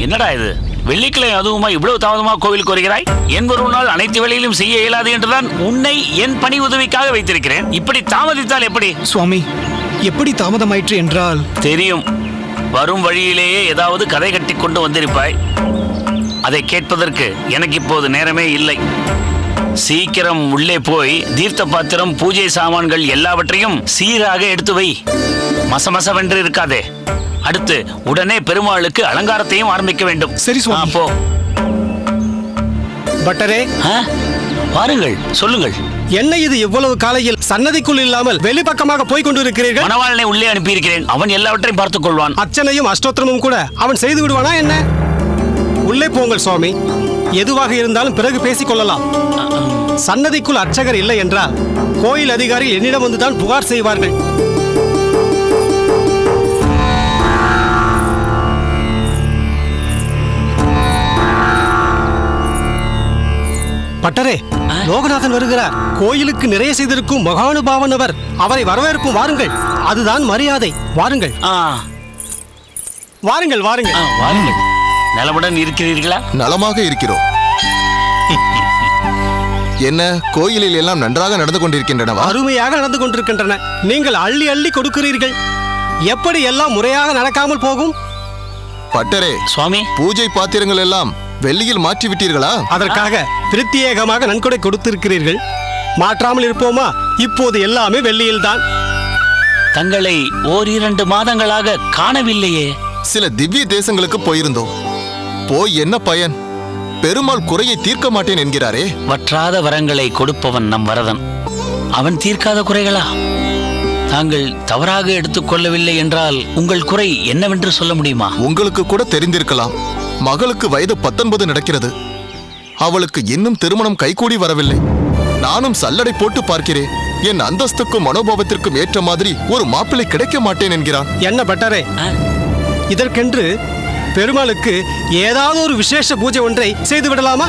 என்னடா இது, வெள்ளிக்கிழமை அதுவுமா இவ்வளவு தாமதமாக கோவிலுக்கு வருகிறாய்? என் ஒரு நாள் அனைத்து வேலையிலும் செய்ய இயலாது என்றுதான் உன்னை என் பணி உதவிக்காக வைத்திருக்கிறேன். இப்படி தாமதித்தால் எப்படி? சுவாமி, எப்படி தாமதமாயிற்று என்றால்? தெரியும், வரும் வழியிலேயே ஏதாவது கதை கட்டி கொண்டு வந்திருப்பாய். அதை கேட்பதற்கு எனக்கு இப்போது நேரமே இல்லை. சீக்கிரம் உள்ளே போய் தீர்த்த பாத்திரம், பூஜை சாமான்கள் எல்லாவற்றையும் சீராக எடுத்து வை. மசமசவென்று இருக்காதே. அடுத்து உடனே பெருமாளுக்கு அலங்காரத்தையும் ஆரம்பிக்க வேண்டும். சரி சுவாமி. போ. பட்டரே, வாருங்கள், சொல்லுங்கள். என்ன இது இவ்வளவு காலையில் சன்னதிக்குள் இல்லாமல் வெளிப்பக்கமாக போய் கொண்டிருக்கிறீர்கள்? மணவாளனை உள்ளே அனுப்பியிருக்கிறேன். அவன் எல்லாவற்றையும் பார்த்துக் கொள்வான். அர்ச்சனையும் அஷ்டோத்திரமும் கூட அவன் செய்து விடுவானா என்ன? உள்ளே போங்கள் சுவாமி. எதுவாக இருந்தாலும் பிறகு பேசிக் கொள்ளலாம். சன்னதிக்குள் அர்ச்சகர் இல்லை என்றால் கோயில் அதிகாரிகள் என்னிடம் வந்துதான் புகார் செய்வார்கள். பட்டரே, லோகநாதன் வருகிறார். கோயிலுக்கு நிறைய செய்திருக்கும் மகானுபாவன் அவர். அவரை வரவேற்போம், வாருங்கள். அதுதான் மரியாதை. வாருங்கள் வாருங்கள் வாருங்கள். வாருங்கள். நலமுடன் இருக்கிறீர்களா? நலமாக இருக்கிறோம். என்ன, கோயிலில் எல்லாம் நன்றாக நடந்து கொண்டிருக்கின்றனவா? அருமையாக நடந்து கொண்டிருக்கின்றன. நீங்கள் அள்ளி அள்ளி கொடுக்கிறீர்கள். எப்படி எல்லாம் முறையாக நடக்காமல் போகும்? பட்டரே சுவாமி, பூஜை பாத்திரங்கள் எல்லாம் வெள்ளியில் மாற்றி விட்டீர்களா? அதற்காக பிரத்யேகமாக நன்கொடை கொடுத்திருக்கிறீர்கள். மாற்றாமல் இருப்போமா? இப்போது எல்லாமே வெள்ளியில்தான். தங்களை ஓரிரண்டு மாதங்களாக காணவில்லையே. சில திவ்ய தேசங்களுக்கு போயிருந்தோம். போய் என்ன பயன்? பெருமாள் குறையை தீர்க்க மாட்டேன் என்கிறாரே. வற்றாத வரங்களை கொடுப்பவன் நம் வரதன். அவன் தீர்க்காத குறைகளா? தாங்கள் தவறாக எடுத்துக்கொள்ளவில்லை என்றால் உங்கள் குறை என்னவென்று சொல்ல முடியுமா? உங்களுக்கு கூட தெரிந்திருக்கலாம். மகளுக்கு வயது 19 நடக்கிறது. அவளுக்கு இன்னும் திருமணம் கைகூடி வரவில்லை. நானும் சல்லடை போட்டு பார்க்கிறேன். என் அந்தஸ்துக்கும் மனோபாவத்திற்கும் ஏற்ற மாதிரி ஒரு மாப்பிள்ளை கிடைக்க மாட்டேன் என்கிறான். என்ன பட்டரே, இதற்கென்று பெருமாளுக்கு ஏதாவது ஒரு விசேஷ பூஜை ஒன்றை செய்து விடலாமா?